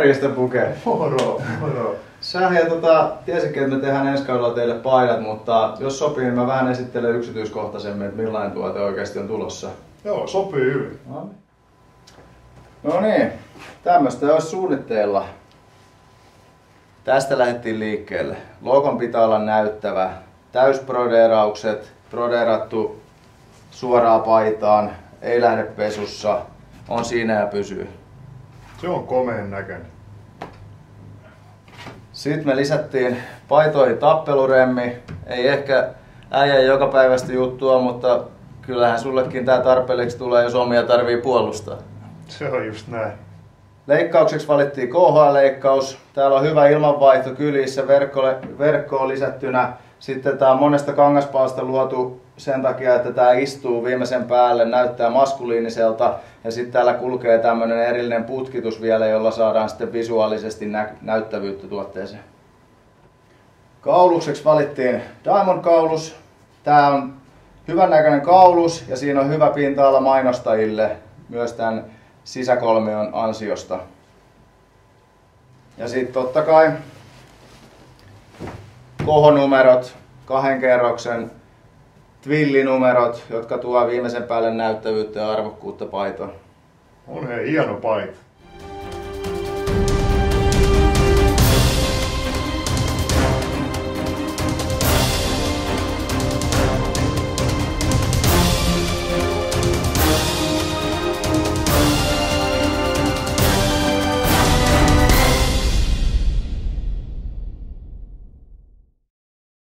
Morjesta Puke. Moro, moro. Sä ja tiesikin, että me tehdään ensi kaudella teille paidat, mutta jos sopii, niin mä vähän esittelen yksityiskohtaisemmin, että millainen tuote oikeasti on tulossa. Joo, sopii hyvin. No niin, tämmöistä olisi suunnitteilla. Tästä lähdettiin liikkeelle. Logon pitää olla näyttävä. Täysbrodeeraukset, brodeerattu suoraan paitaan, ei lähde pesussa, on siinä ja pysyy. Se on komeen näköinen. Sitten me lisättiin paitoihin tappeluremmi. Ei ehkä äijän jokapäiväistä juttua, mutta kyllähän sullekin tää tarpeelliseksi tulee, jos omia tarvii puolustaa. Se on just näin. Leikkaukseksi valittiin KH-leikkaus. Täällä on hyvä ilmanvaihto kylissä, verkkoon lisättynä. Sitten tää on monesta kangaspaasta luotu sen takia, että tää istuu viimeisen päälle, näyttää maskuliiniselta. Ja sitten täällä kulkee tämmönen erillinen putkitus vielä, jolla saadaan sitten visuaalisesti näyttävyyttä tuotteeseen. Kaulukseksi valittiin Diamond-kaulus. Tää on hyvän näköinen kaulus ja siinä on hyvä pinta-ala mainostajille myös tämän sisäkolmion ansiosta. Ja sitten totta kai kohonumerot, 2 kerroksen tvillinumerot, jotka tuo viimeisen päälle näyttävyyttä ja arvokkuutta paitoon. On hieno paita.